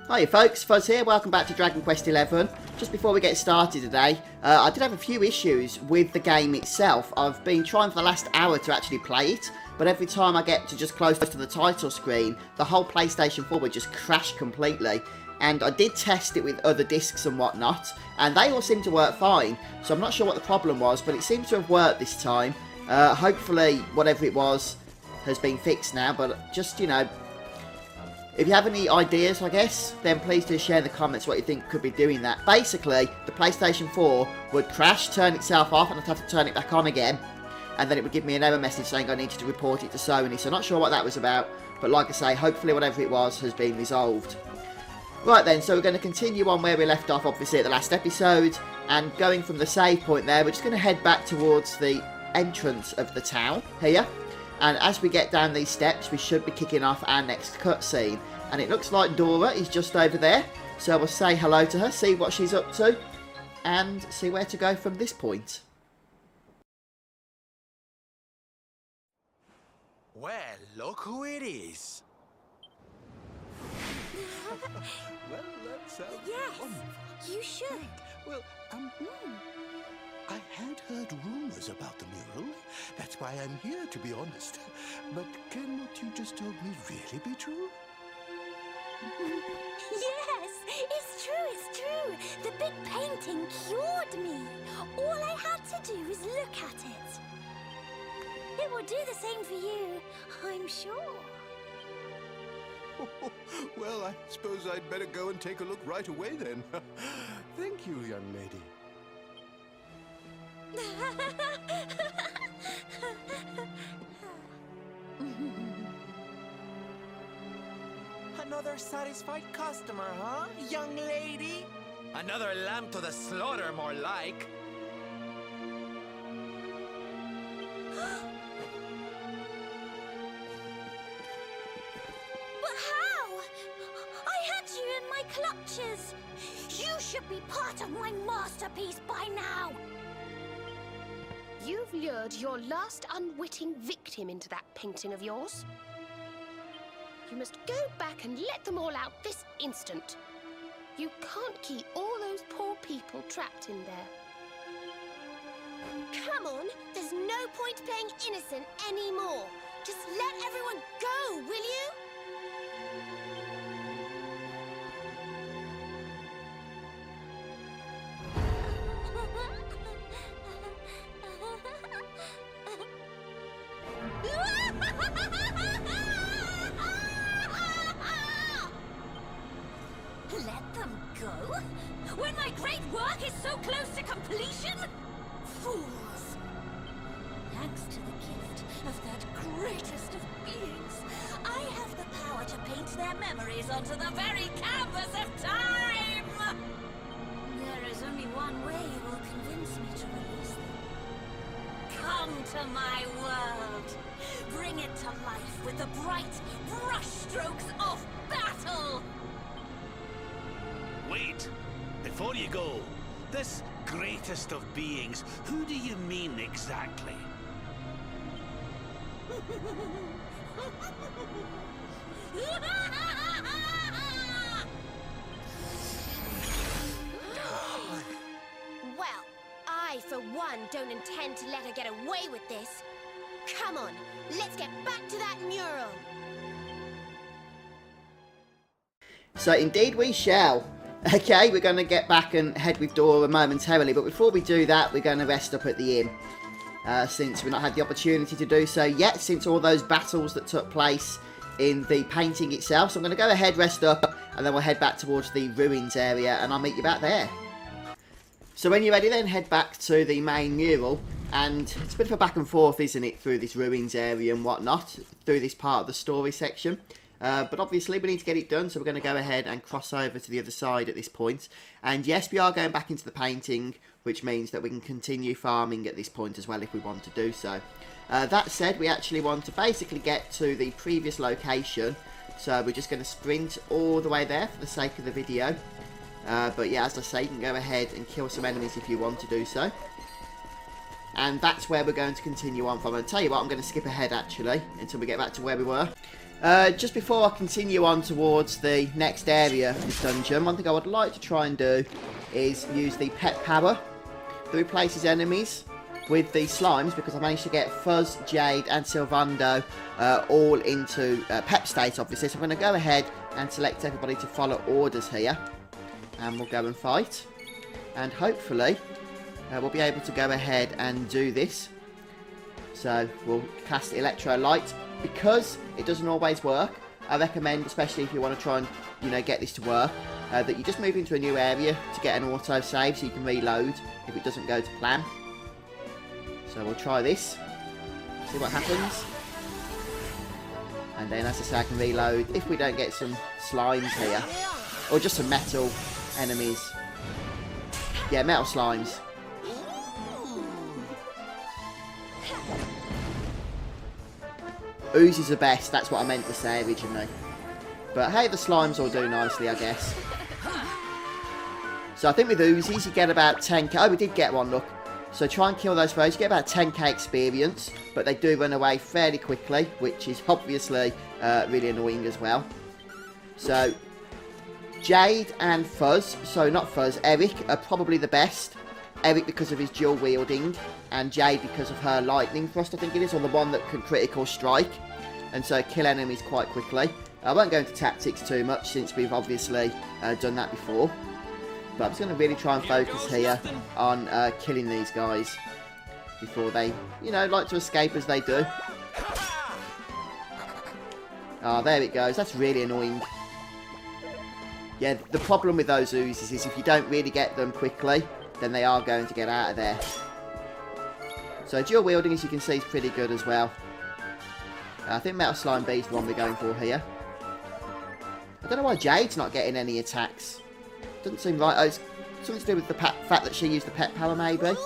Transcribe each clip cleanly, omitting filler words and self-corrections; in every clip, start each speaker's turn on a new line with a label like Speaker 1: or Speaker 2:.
Speaker 1: Hi folks, Fuzz here, welcome back to Dragon Quest XI. Just before we get started today, I did have a few issues with the game itself. I've been trying for the last hour to actually play it, but every time I get to just close to the title screen, the whole PlayStation 4 would just crash completely. And I did test it with other discs and whatnot, and they all seem to work fine. So I'm not sure what the problem was, but it seems to have worked this time. Hopefully, whatever it was has been fixed now, but just, you know, if you have any ideas, I guess, then please do share in the comments what you think could be doing that. Basically, the PlayStation 4 would crash, turn itself off, and I'd have to turn it back on again. And then it would give me an error message saying I needed to report it to Sony. So I'm not sure what that was about, but like I say, hopefully whatever it was has been resolved. Right then, so we're going to continue on where we left off, obviously, at the last episode. And going from the save point there, we're just going to head back towards the entrance of the town here. And as we get down these steps, we should be kicking off our next cutscene. And it looks like Dora is just over there. So we'll say hello to her, see what she's up to, and see where to go from this point.
Speaker 2: Well, look who it is. Well, let's have
Speaker 3: Yes, you should.
Speaker 2: Well, I had heard rumors about the mural. That's why I'm here, to be honest. But can what you just told me really be true?
Speaker 3: Yes, it's true. The big painting cured me. All I had to do was look at it. It will do the same for you, I'm sure.
Speaker 2: Well, I suppose I'd better go and take a look right away then. Thank you, young lady.
Speaker 4: Another satisfied customer, huh, young lady?
Speaker 5: Another lamb to the slaughter, more like.
Speaker 3: But how? I had you in my clutches. You should be part of my masterpiece by now.
Speaker 6: You've lured your last unwitting victim into that painting of yours. You must go back and let them all out this instant. You can't keep all those poor people trapped in there.
Speaker 3: Come on, there's no point playing innocent anymore. Just let everyone go, will you? Let them go? When my great work is so close to completion? Fools! Thanks to the gift of that greatest of beings, I have the power to paint their memories onto the very canvas of time! There is only one way you will convince me to release them. Come to my world! Bring it to life with the bright brushstrokes of battle!
Speaker 5: Wait! Before you go, this greatest of beings, who do you mean exactly?
Speaker 6: Well, I, for one, don't intend to let her get away with this. Come on, let's get back to that mural.
Speaker 1: So indeed we shall. Okay, we're going to get back and head with Dora momentarily, but before we do that, we're going to rest up at the inn. Since we've not had the opportunity to do so yet, since all those battles that took place in the painting itself. So I'm going to go ahead, rest up, and then we'll head back towards the ruins area, and I'll meet you back there. So when you're ready then, head back to the main mural, and it's a bit of a back and forth, isn't it, through this ruins area and whatnot, through this part of the story section. But obviously we need to get it done, so we're going to go ahead and cross over to the other side at this point. And yes, we are going back into the painting, which means that we can continue farming at this point as well if we want to do so. That said, we actually want to basically get to the previous location, so we're just going to sprint all the way there for the sake of the video. But yeah, as I say, you can go ahead and kill some enemies if you want to do so. And that's where we're going to continue on from. I'll tell you what, I'm going to skip ahead actually until we get back to where we were. Just before I continue on towards the next area of this dungeon, one thing I would like to try and do is use the pet power that replaces enemies with the slimes, because I managed to get Fuzz, Jade and Sylvando all into pep state, obviously. So I'm going to go ahead and select everybody to follow orders here, and we'll go and fight, and hopefully we'll be able to go ahead and do this. So we'll cast Electro Light. Because it doesn't always work, I recommend, especially if you want to try and, you know, get this to work, that you just move into a new area to get an auto save so you can reload if it doesn't go to plan. So we'll try this, see what happens. And then, as I say, I can reload if we don't get some slimes here, or just some metal enemies. Yeah, metal slimes. Ooze are best, that's what I meant to say originally. But hey, the slimes all do nicely, I guess. So I think with Uzis you get about 10k. Oh, we did get one, look. So try and kill those foes. You get about 10k experience, but they do run away fairly quickly, which is obviously really annoying as well. So Jade and Fuzz, so not Fuzz, Eric are probably the best. Eric because of his dual wielding, and Jade because of her lightning thrust, I think it is, or the one that can critical strike, and so kill enemies quite quickly. I won't go into tactics too much since we've obviously done that before, but I'm just going to really try and focus here on killing these guys before they, you know, like to escape as they do. Oh, there it goes. That's really annoying. Yeah, the problem with those oozes is if you don't really get them quickly, then they are going to get out of there. So dual wielding, as you can see, is pretty good as well. I think Metal Slime B is the one we're going for here. I don't know why Jade's not getting any attacks. Doesn't seem right. Oh, it's something to do with the fact that she used the pet power, maybe.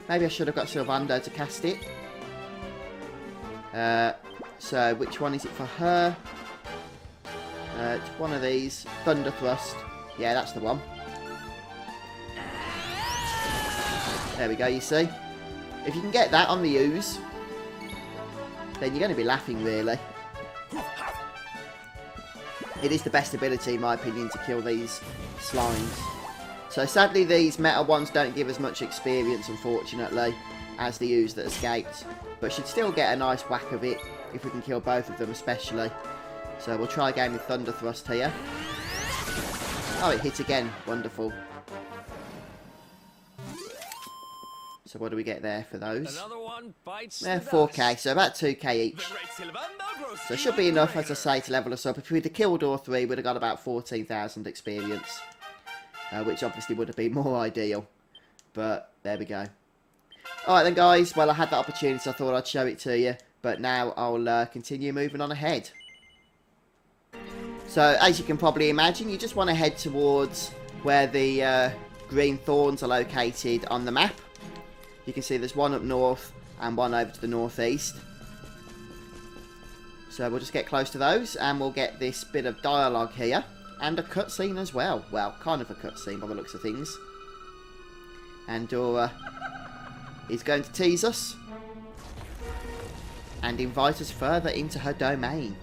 Speaker 1: Maybe I should have got Sylvando to cast it. So which one is it for her? It's one of these. Thunder Thrust. Yeah, that's the one. There we go, you see. If you can get that on the ooze, then you're going to be laughing, really. It is the best ability, in my opinion, to kill these slimes. So sadly, these metal ones don't give as much experience, unfortunately, as the ooze that escaped. But should still get a nice whack of it, if we can kill both of them especially. So we'll try again with Thunder Thrust here. Oh, it hit again. Wonderful. So what do we get there for those?
Speaker 7: Another one bites
Speaker 1: They're 4k, so about 2k each. So it should be enough, as I say, to level us up. If we'd have killed all three, we'd have got about 14,000 experience. Which obviously would have been more ideal. But there we go. Alright then, guys. Well, I had that opportunity, so I thought I'd show it to you. But now I'll continue moving on ahead. So, as you can probably imagine, you just want to head towards where the green thorns are located on the map. You can see there's one up north and one over to the northeast. So we'll just get close to those and we'll get this bit of dialogue here. And a cutscene as well. Well, kind of a cutscene by the looks of things. And Dora is going to tease us and invite us further into her domain.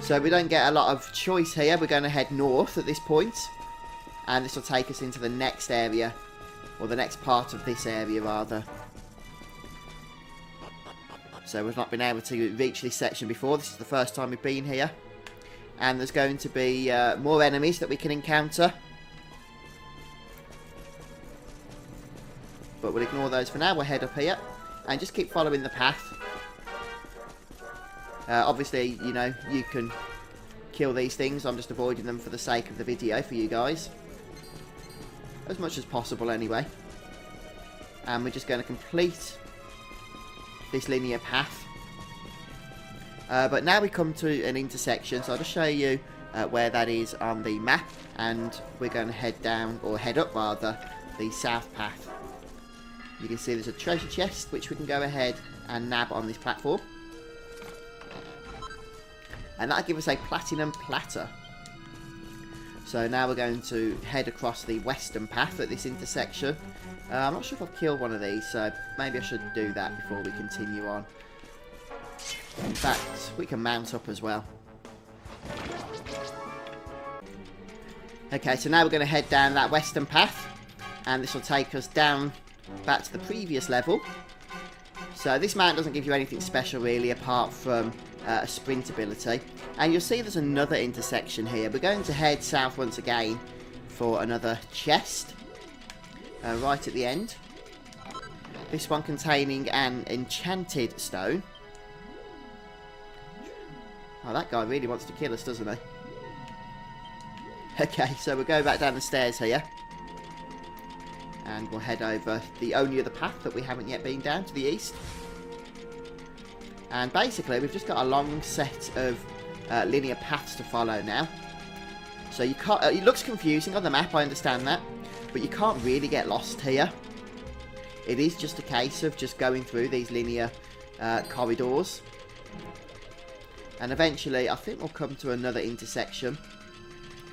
Speaker 1: So we don't get a lot of choice here. We're going to head north at this point. And this will take us into the next area. Or the next part of this area, rather. So we've not been able to reach this section before. This is the first time we've been here. And there's going to be more enemies that we can encounter. But we'll ignore those for now. We'll head up here. And just keep following the path. Obviously, you know, you can kill these things. I'm just avoiding them for the sake of the video for you guys. As much as possible, anyway. And we're just going to complete this linear path. But now we come to an intersection, so I'll just show you where that is on the map. And we're going to head down, or head up rather, the south path. You can see there's a treasure chest, which we can go ahead and nab on this platform. And that'll give us a platinum platter. So now we're going to head across the western path at this intersection. I'm not sure if I've killed one of these, so maybe I should do that before we continue on. In fact, we can mount up as well. Okay, so now we're going to head down that western path, and this will take us down back to the previous level. So this mount doesn't give you anything special really, apart from a sprint ability. And you'll see there's another intersection here. We're going to head south once again for another chest, right at the end. This one containing an Enchanted Stone. Oh, that guy really wants to kill us, doesn't he? Okay, so we'll go back down the stairs here. And we'll head over the only other path that we haven't yet been down, to the east. And basically, we've just got a long set of linear paths to follow now. So you can't. It looks confusing on the map, I understand that. But you can't really get lost here. It is just a case of just going through these linear corridors. And eventually, I think we'll come to another intersection.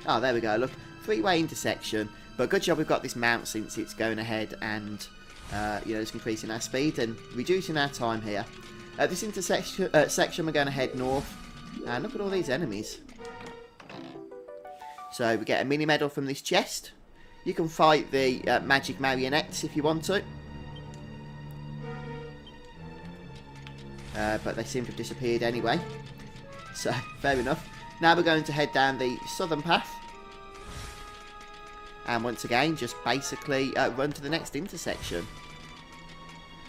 Speaker 1: Oh, there we go, look. Freeway Intersection. But good job we've got this mount, since it's going ahead and, you know, it's increasing our speed and reducing our time here. At this intersection, section, we're going to head north. And look at all these enemies. So we get a mini medal from this chest. You can fight the magic marionettes if you want to. But they seem to have disappeared anyway. So, fair enough. Now we're going to head down the southern path. And once again, just basically run to the next intersection.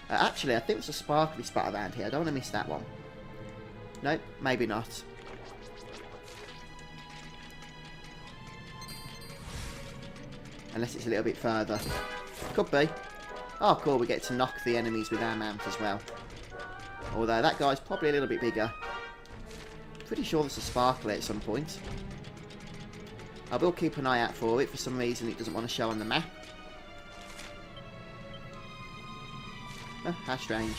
Speaker 1: Actually, I think there's a sparkly spot around here. I don't want to miss that one. Nope, maybe not. Unless it's a little bit further. Could be. Oh, cool, we get to knock the enemies with our mount as well. Although that guy's probably a little bit bigger. Pretty sure there's a sparkly at some point. I will keep an eye out for it. For some reason it doesn't want to show on the map. Oh, how strange.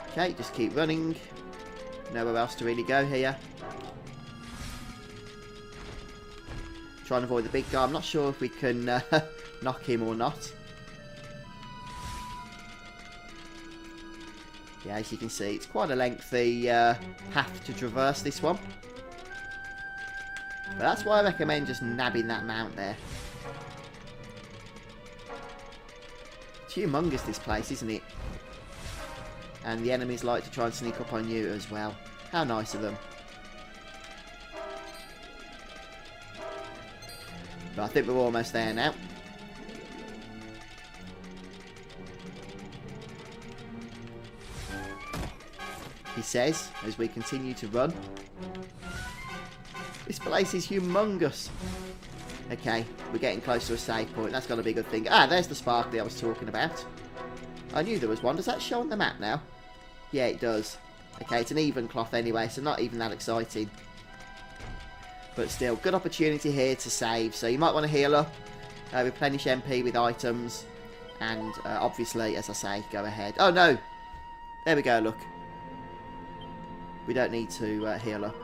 Speaker 1: Okay, just keep running. Nowhere else to really go here. Try and avoid the big guy. I'm not sure if we can knock him or not. Yeah, as you can see, it's quite a lengthy path to traverse this one. But that's why I recommend just nabbing that mount there. It's humongous, this place, isn't it? And the enemies like to try and sneak up on you as well. How nice of them. But I think we're almost there now. He says, as we continue to run. This place is humongous. Okay, we're getting close to a save point. That's got to be a good thing. Ah, there's the sparkly I was talking about. I knew there was one. Does that show on the map now? Yeah, it does. Okay, it's an even cloth anyway, so not even that exciting. But still, good opportunity here to save. So you might want to heal up, replenish MP with items, and obviously, as I say, go ahead. Oh no! There we go, look. We don't need to heal up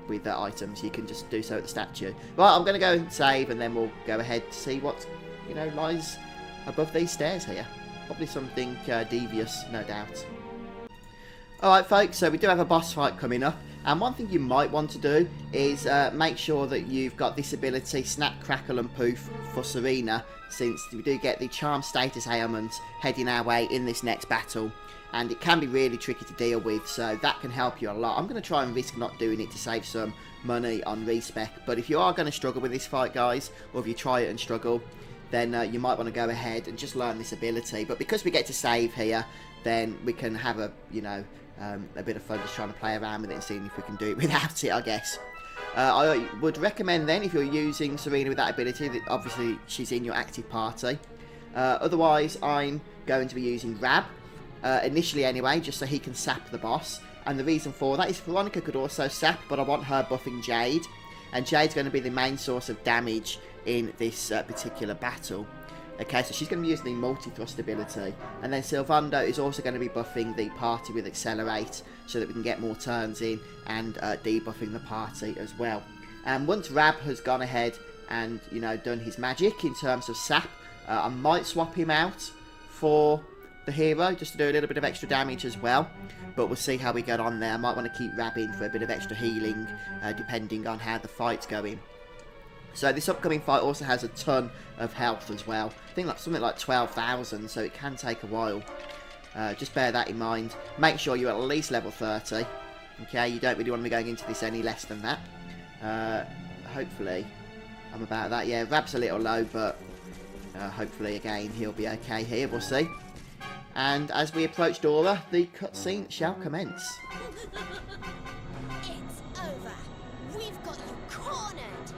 Speaker 1: with items. You can just do so at the statue. Right, I'm going to go and save, and then we'll go ahead to see what, you know, lies above these stairs here. Probably something devious, no doubt. Alright folks, so we do have a boss fight coming up, and one thing you might want to do is make sure that you've got this ability, Snap, Crackle and Poof, for Serena, since we do get the charm status ailment heading our way in this next battle, and it can be really tricky to deal with, so that can help you a lot. I'm going to try and risk not doing it to save some money on respec, but if you are going to struggle with this fight, guys, or if you try it and struggle, then you might want to go ahead and just learn this ability. But because we get to save here, then we can have a, you know, a bit of fun just trying to play around with it and seeing if we can do it without it, I guess. I would recommend then, if you're using Serena with that ability, that obviously she's in your active party. Otherwise, I'm going to be using Rab, initially anyway, just so he can sap the boss. And the reason for that is Veronica could also sap, but I want her buffing Jade. And Jade's going to be the main source of damage in this particular battle. Okay, so she's going to be using the multi-thrust ability. And then Sylvando is also going to be buffing the party with Accelerate so that we can get more turns in and debuffing the party as well. And once Rab has gone ahead and, you know, done his magic in terms of sap, I might swap him out for the hero just to do a little bit of extra damage as well. But we'll see how we get on there. I might want to keep Rab in for a bit of extra healing depending on how the fight's going. So this upcoming fight also has a ton of health as well. I think like something like 12,000, so it can take a while. Just bear that in mind. Make sure you're at least level 30. Okay, you don't really want to be going into this any less than that. Hopefully, I'm about that. Yeah, Rab's a little low, but hopefully, again, he'll be okay here. We'll see. And as we approach Dora, the cutscene shall commence.
Speaker 6: It's over. We've got you cornered.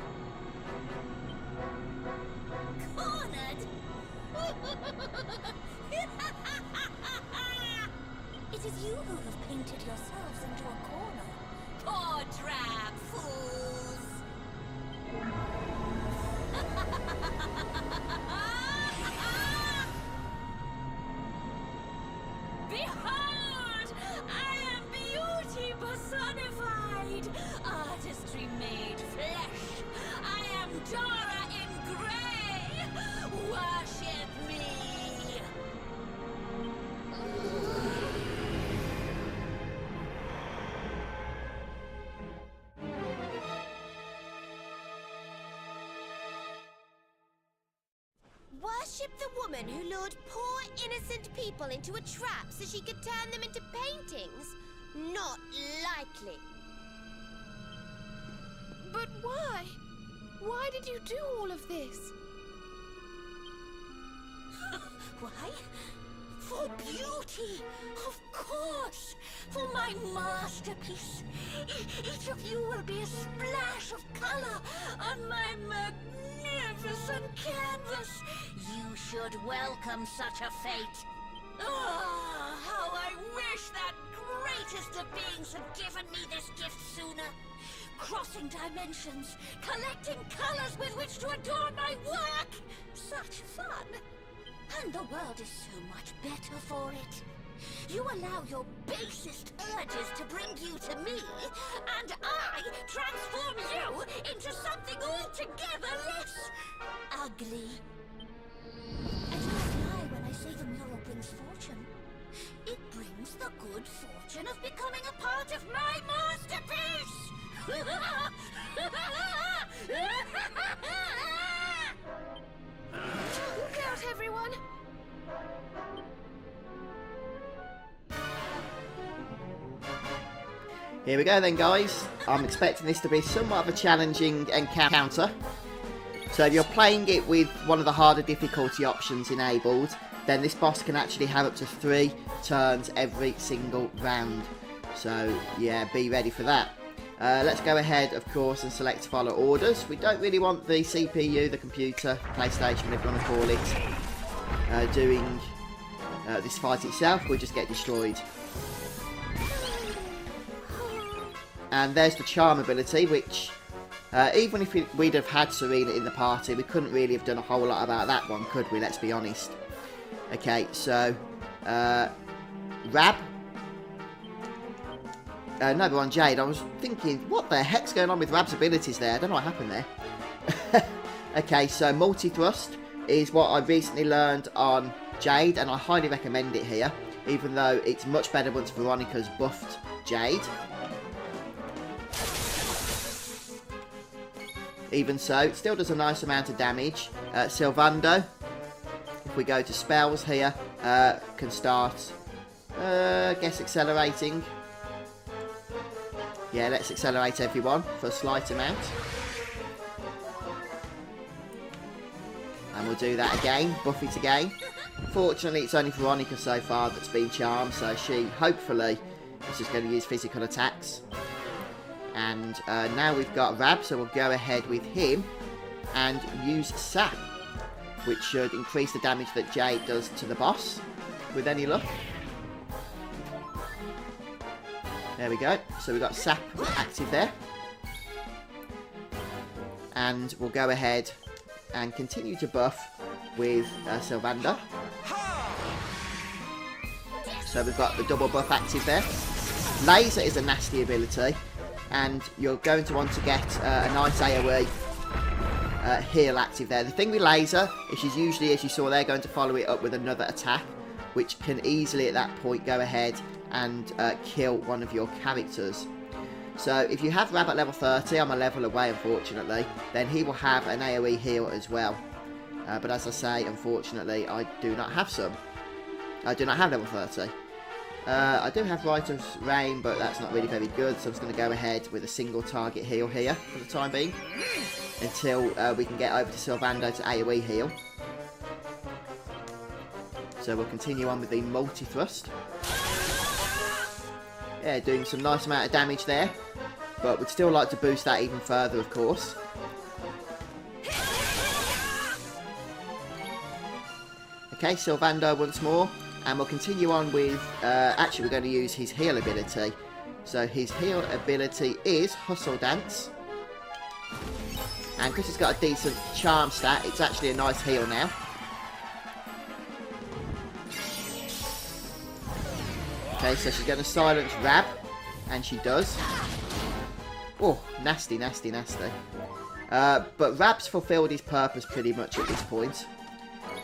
Speaker 3: Cornered? It is you who have painted yourselves into a corner. Poor drab fools! Behold! I am beauty personified! Artistry made flesh! I am Dora in grey! Worship me!
Speaker 6: Worship the woman who lured poor innocent people into a trap so she could turn them into paintings? Not likely. But why? Why did you do all of this?
Speaker 3: Why? For beauty, of course. For my masterpiece. Each of you will be a splash of color on my magnificent canvas. You should welcome such a fate. Ah, how I wish that greatest of beings had given me this gift sooner. Crossing dimensions, collecting colors with which to adorn my work. Such fun. And the world is so much better for it. You allow your basest urges to bring you to me, and I transform you into something altogether less ugly. And you lie when I say the mural brings fortune. It brings the good fortune of becoming a part of my masterpiece!
Speaker 6: Look out, everyone!
Speaker 1: Here we go then, guys. I'm expecting this to be somewhat of a challenging encounter. So if you're playing it with one of the harder difficulty options enabled, then this boss can actually have up to 3 turns every single round. So yeah, be ready for that. Let's go ahead, of course, and select follow orders. We don't really want the CPU, the computer, PlayStation, whatever you want to call it, doing this fight itself. We'll just get destroyed. And there's the charm ability, which even if we'd have had Serena in the party, we couldn't really have done a whole lot about that one, could we? Let's be honest. Okay, so Rab. No, but on Jade, I was thinking, what the heck's going on with Rab's abilities there? I don't know what happened there. Okay, so multi-thrust is what I recently learned on Jade, and I highly recommend it here, even though it's much better once Veronica's buffed Jade. Even so, it still does a nice amount of damage. Sylvando, if we go to spells here, can start, I guess, accelerating. Yeah, let's accelerate everyone for a slight amount. And we'll do that again, buff it again. Fortunately, it's only Veronica so far that's been charmed, so she, hopefully, is just going to use physical attacks. And now we've got Rab, so we'll go ahead with him and use Sap, which should increase the damage that Jade does to the boss, with any luck. There we go. So we've got Sap active there. And we'll go ahead and continue to buff with Sylvander. So we've got the double buff active there. Laser is a nasty ability, and you're going to want to get a nice AoE heal active there. The thing with laser is she's usually, as you saw there, going to follow it up with another attack, which can easily at that point go ahead and kill one of your characters. So if you have Rab at level 30, I'm a level away unfortunately, then he will have an AoE heal as well. But as I say, unfortunately, I do not have some. I do not have level 30. I do have Rite of Rain, but that's not really very good, so I'm just going to go ahead with a single target heal here for the time being, until we can get over to Sylvander to AoE heal. So we'll continue on with the multi-thrust. Yeah, doing some nice amount of damage there, but we'd still like to boost that even further, of course. Okay, Sylvander once more, and we'll continue on with, actually we're going to use his heal ability. So his heal ability is Hustle Dance, and because he's got a decent charm stat, it's actually a nice heal now. Okay, so she's going to silence Rab, and she does. Oh, nasty, nasty, nasty. But Rab's fulfilled his purpose pretty much at this point.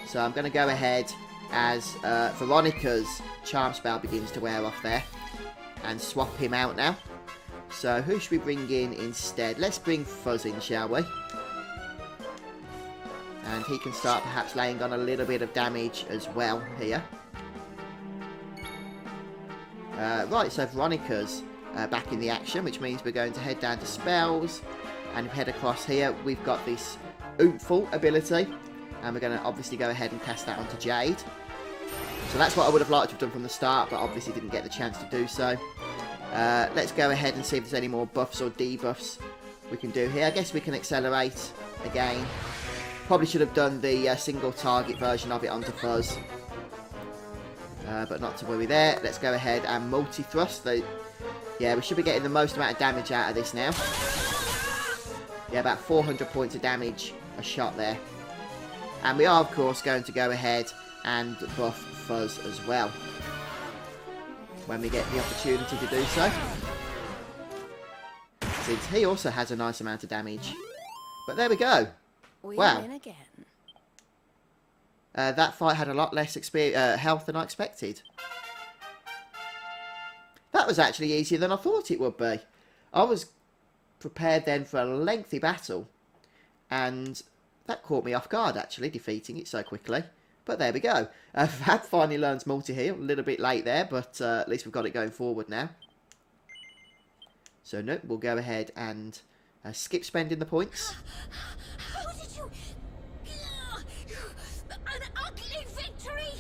Speaker 1: So I'm going to go ahead as Veronica's charm spell begins to wear off there, and swap him out now. So who should we bring in instead? Let's bring Fuzz in, shall we? And he can start perhaps laying on a little bit of damage as well here. Right, so Veronica's back in the action, which means we're going to head down to spells and head across here. We've got this Oompful ability, and we're going to obviously go ahead and cast that onto Jade. So that's what I would have liked to have done from the start, but obviously didn't get the chance to do so. Let's go ahead and see if there's any more buffs or debuffs we can do here. I guess we can accelerate again. Probably should have done the single target version of it onto Fuzz. But not to worry there. Let's go ahead and multi-thrust. Yeah, we should be getting the most amount of damage out of this now. Yeah, about 400 points of damage a shot there. And we are, of course, going to go ahead and buff Fuzz as well, when we get the opportunity to do so, since he also has a nice amount of damage. But there we go. Wow.
Speaker 3: Again.
Speaker 1: That fight had a lot less health than I expected. That was actually easier than I thought it would be. I was prepared then for a lengthy battle, and that caught me off guard, actually, defeating it so quickly. But there we go. Fab finally learns multi-heal. A little bit late there, but at least we've got it going forward now. So, no, we'll go ahead and skip spending the points.
Speaker 3: How did you... An ugly victory!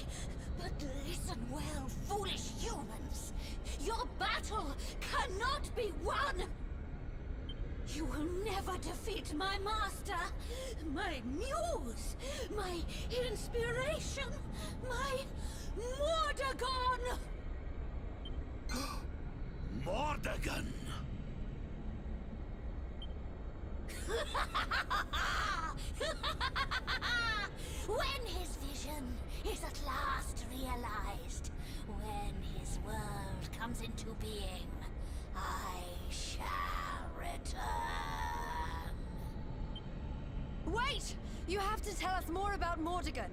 Speaker 3: But listen well, foolish humans. Your battle cannot be won! You will never defeat my master, my muse, my inspiration, my Mordegon!
Speaker 5: Mordegon!
Speaker 3: When his vision is at last realized, when his world comes into being, I shall return.
Speaker 7: Wait! You have to tell us more about Mordegon.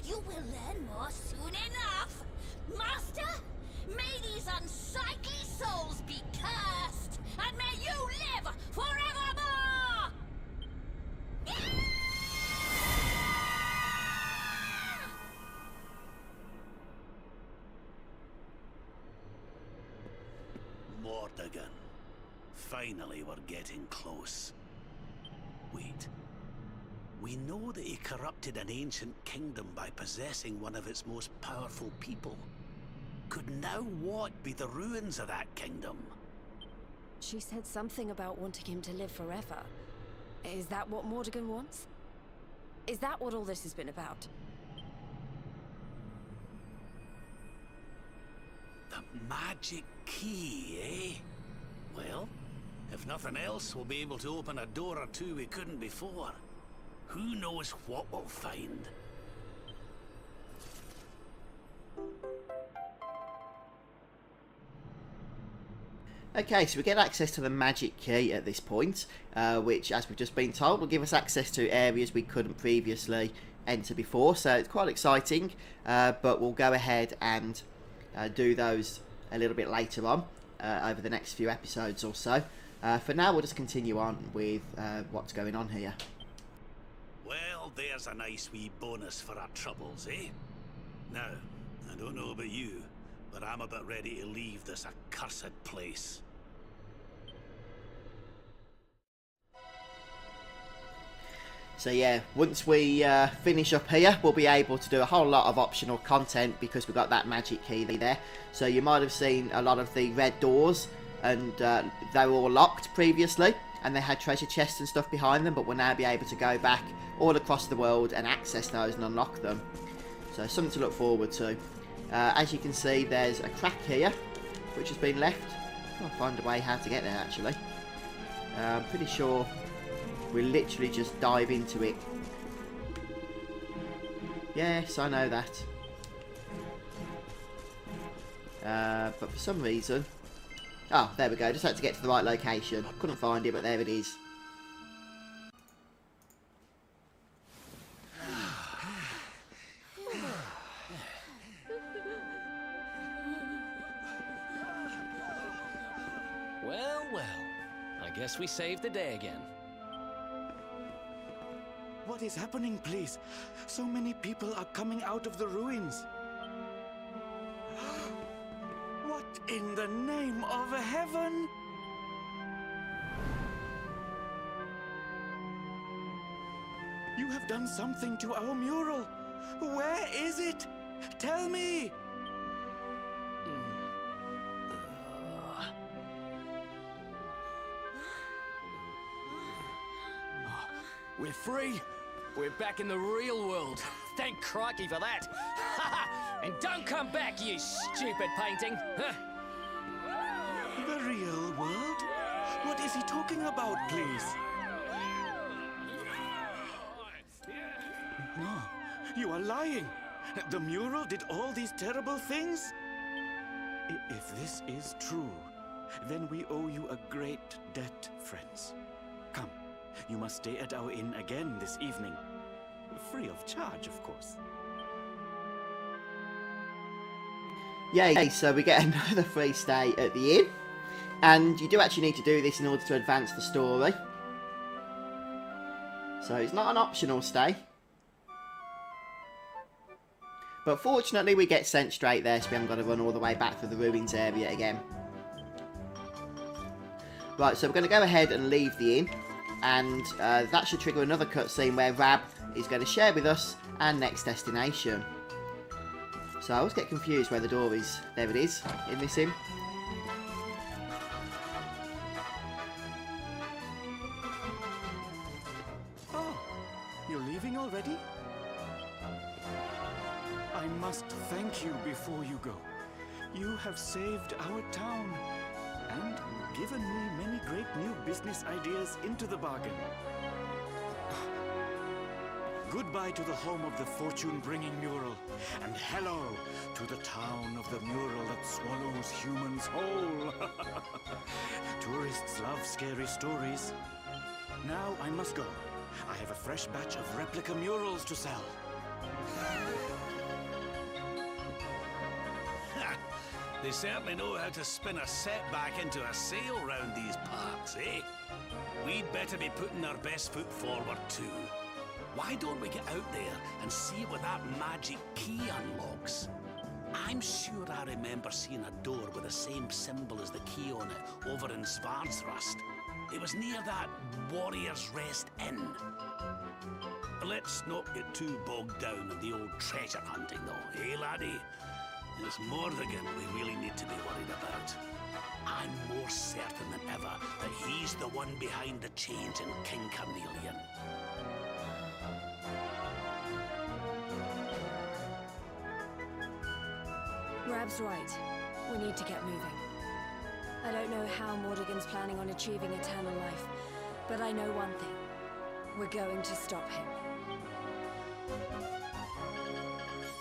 Speaker 3: You will learn more soon enough. Master, may these unsightly souls be cursed, and may you live forevermore!
Speaker 5: Mordegon. Finally, we're getting close. Wait. We know that he corrupted an ancient kingdom by possessing one of its most powerful people. Could now what be the ruins of that kingdom?
Speaker 7: She said something about wanting him to live forever. Is that what Mordegon wants? Is that what all this has been about?
Speaker 5: The magic key, eh? Well, if nothing else, we'll be able to open a door or two we couldn't before. Who knows what we'll find?
Speaker 1: Okay, so we get access to the magic key at this point, which, as we've just been told, will give us access to areas we couldn't previously enter before. So it's quite exciting, but we'll go ahead and do those a little bit later on over the next few episodes or so. For now, we'll just continue on with what's going on here.
Speaker 5: Well, there's a nice wee bonus for our troubles, eh? Now, I don't know about you, but I'm about ready to leave this accursed place.
Speaker 1: So yeah, once we finish up here, we'll be able to do a whole lot of optional content because we've got that magic key there. So you might have seen a lot of the red doors, and they were all locked previously, and they had treasure chests and stuff behind them, but we'll now be able to go back all across the world and access those and unlock them. So something to look forward to. As you can see, there's a crack here, which has been left. I'll find a way how to get there, actually. I'm pretty sure we literally just dive into it. Yes, I know that. But for some reason... Oh, there we go. Just had to get to the right location. Couldn't find it, but there it is.
Speaker 8: Well, well. I guess we saved the day again.
Speaker 9: What is happening, please? So many people are coming out of the ruins. What in the name of heaven? You have done something to our mural. Where is it? Tell me!
Speaker 8: We're free! We're back in the real world. Thank crikey for that. And don't come back, you stupid painting.
Speaker 9: The real world? What is he talking about, please? No, you are lying. The mural did all these terrible things? If this is true, then we owe you a great debt, friends. Come, you must stay at our inn again this evening. Free of charge, of course.
Speaker 1: Yay, so we get another free stay at the inn. And you do actually need to do this in order to advance the story. So it's not an optional stay. But fortunately we get sent straight there, so we haven't got to run all the way back through the ruins area again. Right, so we're going to go ahead and leave the inn. And that should trigger another cutscene where Rab is going to share with us our next destination. So I always get confused where the door is. There it is, in this inn.
Speaker 9: Oh, you're leaving already? I must thank you before you go. You have saved our town and given me many great new business ideas into the bargain. Goodbye to the home of the fortune-bringing mural, and hello to the town of the mural that swallows humans whole. Tourists love scary stories. Now I must go. I have a fresh batch of replica murals to sell.
Speaker 5: They certainly know how to spin a setback into a sale round these parts, eh? We'd better be putting our best foot forward too. Why don't we get out there and see what that magic key unlocks? I'm sure I remember seeing a door with the same symbol as the key on it over in Svardsrust. It was near that Warrior's Rest Inn. Let's not get too bogged down in the old treasure hunting though, eh laddie? It's Mordegon we really need to be worried about. I'm more certain than ever that he's the one behind the change in King Carnelian.
Speaker 7: Rab's right. We need to get moving. I don't know how Mordegon's planning on achieving eternal life, but I know one thing. We're going to stop him.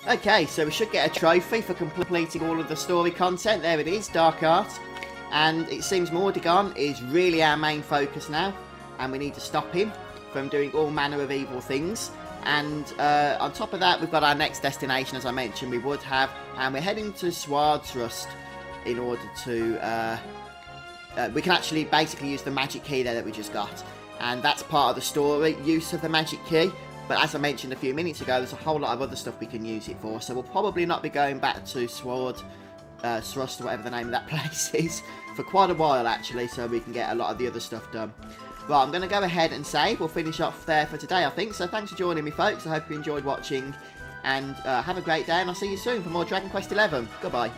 Speaker 1: Okay, so we should get a trophy for completing all of the story content. There it is, Dark Art. And it seems Mordegon is really our main focus now. And we need to stop him from doing all manner of evil things. And on top of that, we've got our next destination, as I mentioned, we would have. And we're heading to Swardsrust in order to... we can actually basically use the magic key there that we just got. And that's part of the story, use of the magic key. But as I mentioned a few minutes ago, there's a whole lot of other stuff we can use it for. So we'll probably not be going back to Swardsrust, or whatever the name of that place is, for quite a while actually, so we can get a lot of the other stuff done. Right, I'm going to go ahead and save. We'll finish off there for today, I think. So thanks for joining me, folks. I hope you enjoyed watching. And have a great day, and I'll see you soon for more Dragon Quest XI. Goodbye.